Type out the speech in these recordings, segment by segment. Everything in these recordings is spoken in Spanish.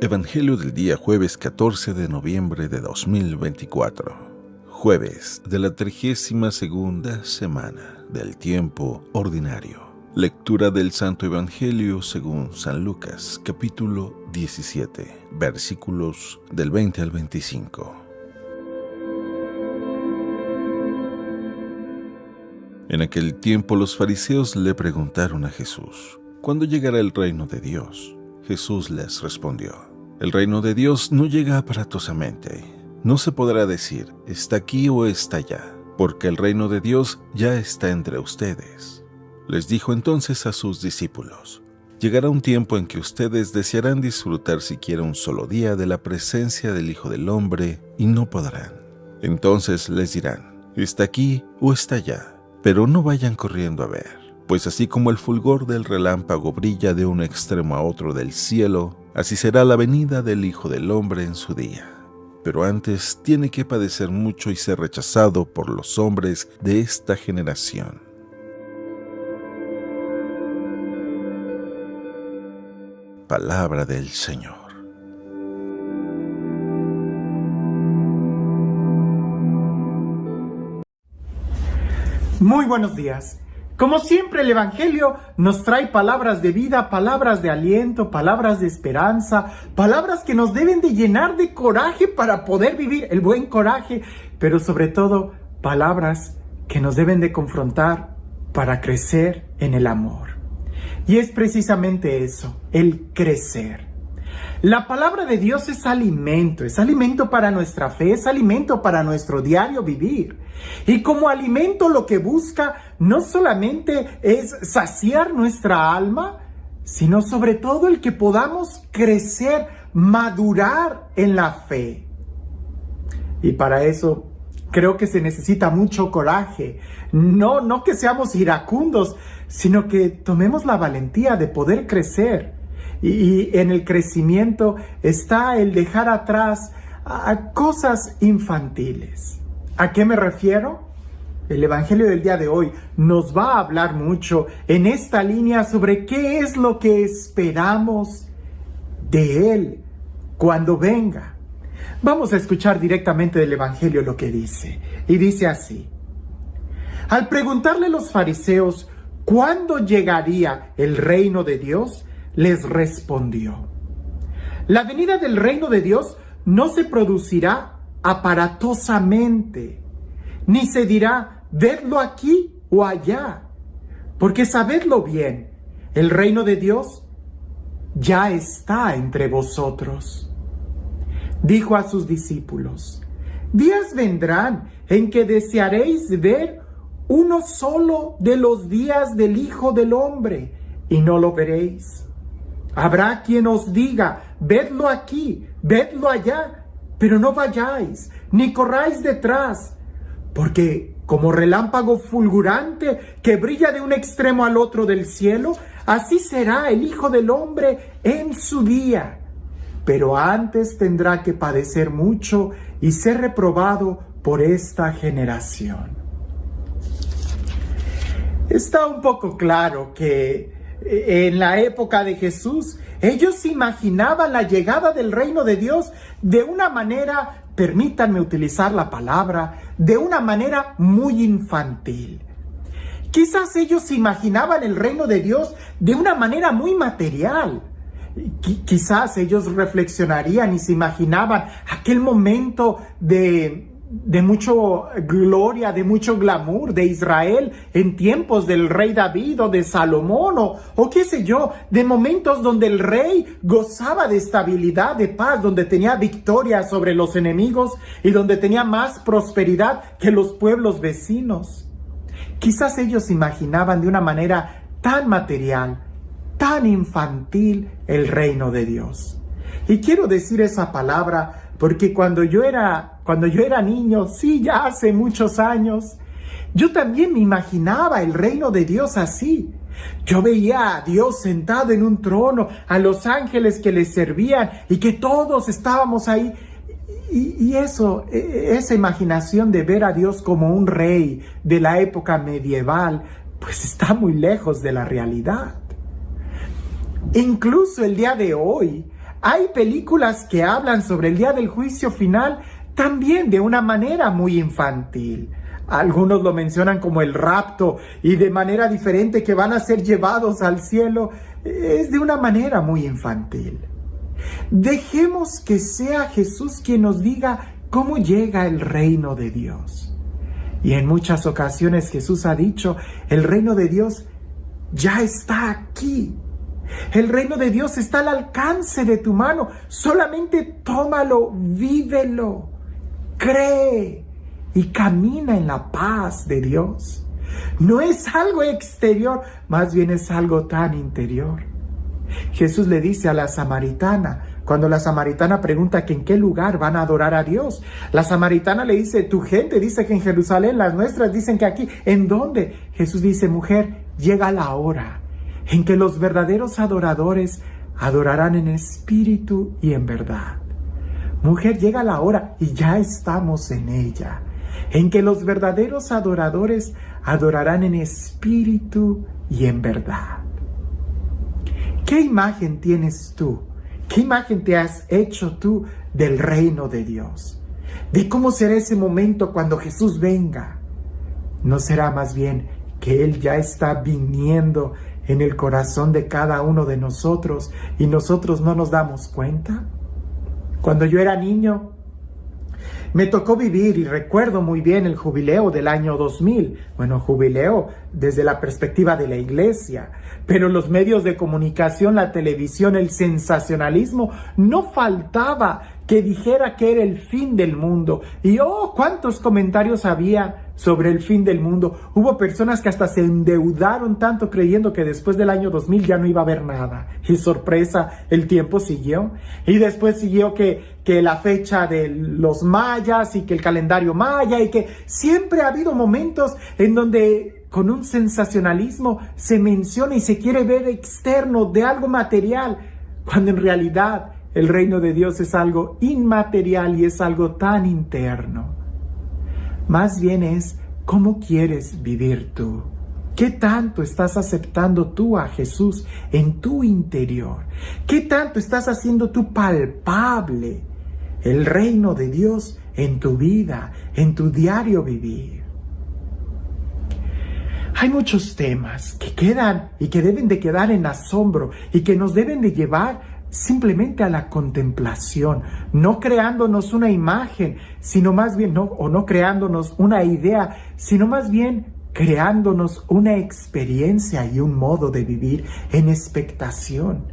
Evangelio del día jueves 14 de noviembre de 2024. Jueves de la 32ª semana del tiempo ordinario. Lectura del Santo Evangelio según San Lucas, capítulo 17, versículos del 20 al 25. En aquel tiempo los fariseos le preguntaron a Jesús: ¿cuándo llegará el reino de Dios? Jesús les respondió: el reino de Dios no llega aparatosamente. No se podrá decir, está aquí o está allá, porque el reino de Dios ya está entre ustedes. Les dijo entonces a sus discípulos: llegará un tiempo en que ustedes desearán disfrutar siquiera un solo día de la presencia del Hijo del Hombre y no podrán. Entonces les dirán, está aquí o está allá, pero no vayan corriendo a ver, pues así como el fulgor del relámpago brilla de un extremo a otro del cielo, así será la venida del Hijo del Hombre en su día. Pero antes tiene que padecer mucho y ser rechazado por los hombres de esta generación. Palabra del Señor. Muy buenos días. Como siempre, el Evangelio nos trae palabras de vida, palabras de aliento, palabras de esperanza, palabras que nos deben de llenar de coraje para poder vivir el buen coraje, pero sobre todo, palabras que nos deben de confrontar para crecer en el amor. Y es precisamente eso, el crecer. La palabra de Dios es alimento para nuestra fe, es alimento para nuestro diario vivir. Y como alimento lo que busca no solamente es saciar nuestra alma, sino sobre todo el que podamos crecer, madurar en la fe. Y para eso creo que se necesita mucho coraje. No que seamos iracundos, sino que tomemos la valentía de poder crecer. Y en el crecimiento está el dejar atrás a cosas infantiles. ¿A qué me refiero? El Evangelio del día de hoy nos va a hablar mucho en esta línea sobre qué es lo que esperamos de Él cuando venga. Vamos a escuchar directamente del Evangelio lo que dice. Y dice así: al preguntarle los fariseos ¿cuándo llegaría el reino de Dios?, les respondió: la venida del reino de Dios no se producirá aparatosamente, ni se dirá, vedlo aquí o allá, porque sabedlo bien, el reino de Dios ya está entre vosotros. Dijo a sus discípulos: días vendrán en que desearéis ver uno solo de los días del Hijo del Hombre, y no lo veréis. Habrá quien os diga, vedlo aquí, vedlo allá, pero no vayáis, ni corráis detrás, porque como relámpago fulgurante que brilla de un extremo al otro del cielo, así será el Hijo del Hombre en su día. Pero antes tendrá que padecer mucho y ser reprobado por esta generación. Está un poco claro que en la época de Jesús, ellos imaginaban la llegada del reino de Dios de una manera, permítanme utilizar la palabra, de una manera muy infantil. Quizás ellos imaginaban el reino de Dios de una manera muy material. Quizás ellos reflexionarían y se imaginaban aquel momento de mucho gloria, de mucho glamour de Israel en tiempos del rey David o de Salomón o qué sé yo, de momentos donde el rey gozaba de estabilidad, de paz, donde tenía victoria sobre los enemigos y donde tenía más prosperidad que los pueblos vecinos. Quizás ellos imaginaban de una manera tan material, tan infantil el reino de Dios. Y quiero decir esa palabra porque cuando yo era niño, sí, ya hace muchos años, yo también me imaginaba el reino de Dios así. Yo veía a Dios sentado en un trono, a los ángeles que le servían y que todos estábamos ahí. Y esa imaginación de ver a Dios como un rey de la época medieval, pues está muy lejos de la realidad. Incluso el día de hoy hay películas que hablan sobre el día del juicio final también de una manera muy infantil. Algunos lo mencionan como el rapto y de manera diferente que van a ser llevados al cielo. Es de una manera muy infantil. Dejemos que sea Jesús quien nos diga cómo llega el reino de Dios. Y en muchas ocasiones Jesús ha dicho, el reino de Dios ya está aquí. El reino de Dios está al alcance de tu mano. Solamente tómalo, vívelo, cree y camina en la paz de Dios. No es algo exterior, más bien es algo tan interior. Jesús le dice a la samaritana, cuando la samaritana pregunta que en qué lugar van a adorar a Dios, la samaritana le dice, tu gente dice que en Jerusalén, las nuestras dicen que aquí. ¿En dónde? Jesús dice, mujer, llega la hora en que los verdaderos adoradores adorarán en espíritu y en verdad. Mujer, llega la hora, y ya estamos en ella, en que los verdaderos adoradores adorarán en espíritu y en verdad. ¿Qué imagen tienes tú? ¿Qué imagen te has hecho tú del reino de Dios? ¿De cómo será ese momento cuando Jesús venga? ¿No será más bien que Él ya está viniendo en el corazón de cada uno de nosotros y nosotros no nos damos cuenta? Cuando yo era niño, me tocó vivir y recuerdo muy bien el jubileo del año 2000. Bueno, jubileo desde la perspectiva de la iglesia, pero los medios de comunicación, la televisión, el sensacionalismo, no faltaba que dijera que era el fin del mundo. Y cuántos comentarios había sobre el fin del mundo. Hubo personas que hasta se endeudaron tanto creyendo que después del año 2000 ya no iba a haber nada. Y sorpresa, el tiempo siguió. Y después siguió que la fecha de los mayas y que el calendario maya y que siempre ha habido momentos en donde con un sensacionalismo se menciona y se quiere ver externo de algo material, cuando en realidad el reino de Dios es algo inmaterial y es algo tan interno. Más bien es cómo quieres vivir tú. ¿Qué tanto estás aceptando tú a Jesús en tu interior? ¿Qué tanto estás haciendo tú palpable el reino de Dios en tu vida, en tu diario vivir? Hay muchos temas que quedan y que deben de quedar en asombro y que nos deben de llevar simplemente a la contemplación, no creándonos una imagen, sino más bien, no creándonos una idea, sino más bien creándonos una experiencia y un modo de vivir en expectación,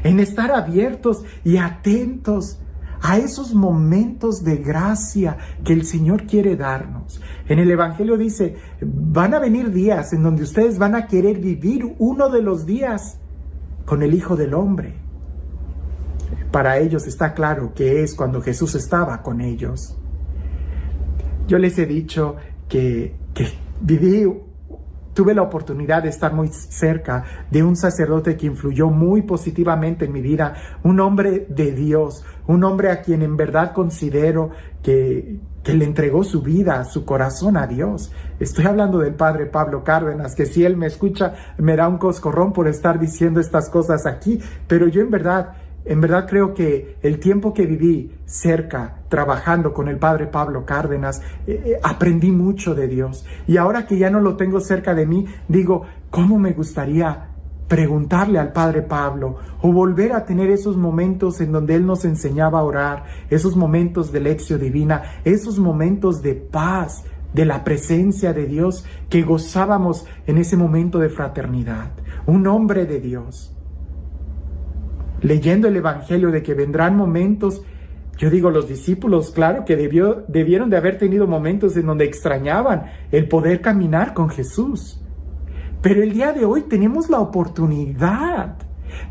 en estar abiertos y atentos a esos momentos de gracia que el Señor quiere darnos. En el Evangelio dice, van a venir días en donde ustedes van a querer vivir uno de los días con el Hijo del Hombre. Para ellos está claro que es cuando Jesús estaba con ellos. Yo les he dicho que tuve la oportunidad de estar muy cerca de un sacerdote que influyó muy positivamente en mi vida, un hombre de Dios, un hombre a quien en verdad considero que le entregó su vida, su corazón a Dios. Estoy hablando del padre Pablo Cárdenas, que si él me escucha me da un coscorrón por estar diciendo estas cosas aquí, pero yo en verdad creo que el tiempo que viví cerca, trabajando con el padre Pablo Cárdenas, aprendí mucho de Dios. Y ahora que ya no lo tengo cerca de mí, digo, ¿cómo me gustaría preguntarle al padre Pablo o volver a tener esos momentos en donde él nos enseñaba a orar, esos momentos de lección divina, esos momentos de paz, de la presencia de Dios que gozábamos en ese momento de fraternidad? Un hombre de Dios, leyendo el Evangelio de que vendrán momentos, yo digo, los discípulos, claro que debieron de haber tenido momentos en donde extrañaban el poder caminar con Jesús. Pero el día de hoy tenemos la oportunidad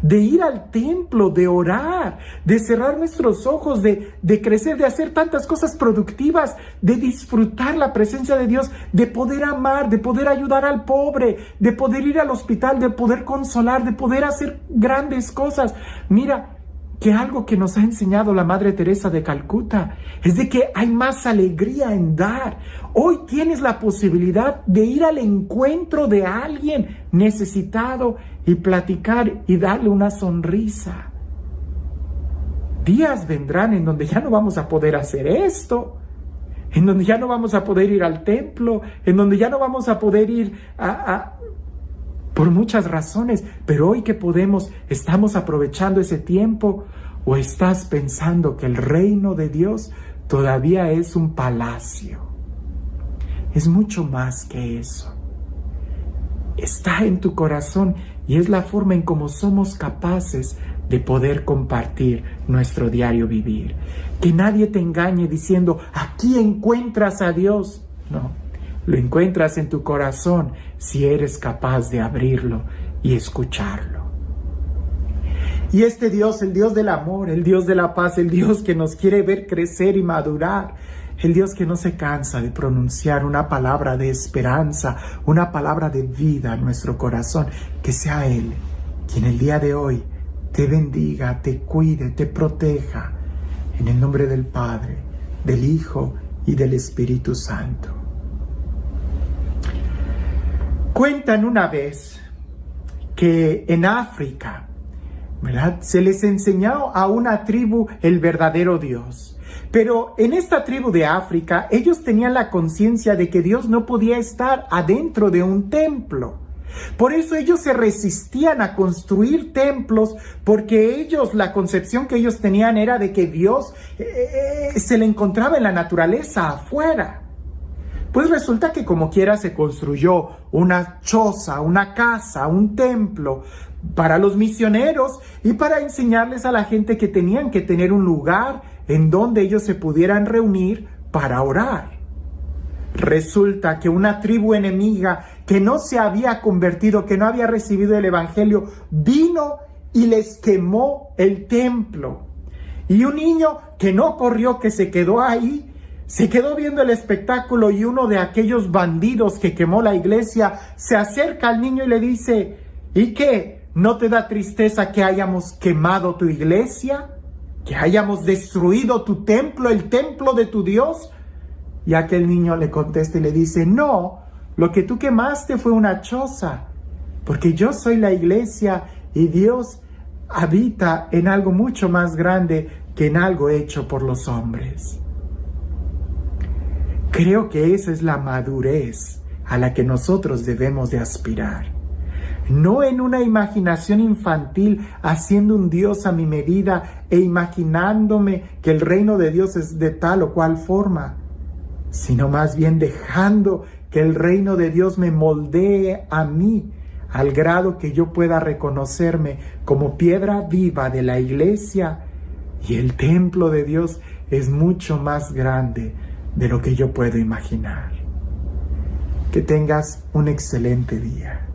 de ir al templo, de orar, de cerrar nuestros ojos, de crecer, de hacer tantas cosas productivas, de disfrutar la presencia de Dios, de poder amar, de poder ayudar al pobre, de poder ir al hospital, de poder consolar, de poder hacer grandes cosas. Mira, que algo que nos ha enseñado la Madre Teresa de Calcuta es de que hay más alegría en dar. Hoy tienes la posibilidad de ir al encuentro de alguien necesitado y platicar y darle una sonrisa. días vendrán en donde ya no vamos a poder hacer esto, en donde ya no vamos a poder ir al templo, en donde ya no vamos a poder ir por muchas razones. Pero hoy que podemos, ¿estamos aprovechando ese tiempo? ¿O estás pensando que el reino de Dios todavía es un palacio? Es mucho más que eso. Está en tu corazón y es la forma en cómo somos capaces de poder compartir nuestro diario vivir. Que nadie te engañe diciendo, aquí encuentras a Dios. No, lo encuentras en tu corazón si eres capaz de abrirlo y escucharlo. Y este Dios, el Dios del amor, el Dios de la paz, el Dios que nos quiere ver crecer y madurar, el Dios que no se cansa de pronunciar una palabra de esperanza, una palabra de vida en nuestro corazón, que sea Él quien el día de hoy te bendiga, te cuide, te proteja, en el nombre del Padre, del Hijo y del Espíritu Santo. Cuentan una vez que en África, ¿verdad?, se les enseñó a una tribu el verdadero Dios. Pero en esta tribu de África, ellos tenían la conciencia de que Dios no podía estar adentro de un templo. Por eso ellos se resistían a construir templos, porque la concepción que ellos tenían era de que Dios se le encontraba en la naturaleza afuera. Pues resulta que como quiera se construyó una choza, una casa, un templo para los misioneros y para enseñarles a la gente que tenían que tener un lugar en donde ellos se pudieran reunir para orar. Resulta que una tribu enemiga que no se había convertido, que no había recibido el evangelio, vino y les quemó el templo. Y un niño que no corrió, que se quedó ahí, se quedó viendo el espectáculo, y uno de aquellos bandidos que quemó la iglesia se acerca al niño y le dice, ¿y qué? ¿No te da tristeza que hayamos quemado tu iglesia? ¿Que hayamos destruido tu templo, el templo de tu Dios? Y aquel niño le contesta y le dice, no, lo que tú quemaste fue una choza, porque yo soy la iglesia y Dios habita en algo mucho más grande que en algo hecho por los hombres. Creo que esa es la madurez a la que nosotros debemos de aspirar. No en una imaginación infantil haciendo un Dios a mi medida e imaginándome que el reino de Dios es de tal o cual forma, sino más bien dejando que el reino de Dios me moldee a mí, al grado que yo pueda reconocerme como piedra viva de la iglesia, y el templo de Dios es mucho más grande de lo que yo puedo imaginar. Que tengas un excelente día.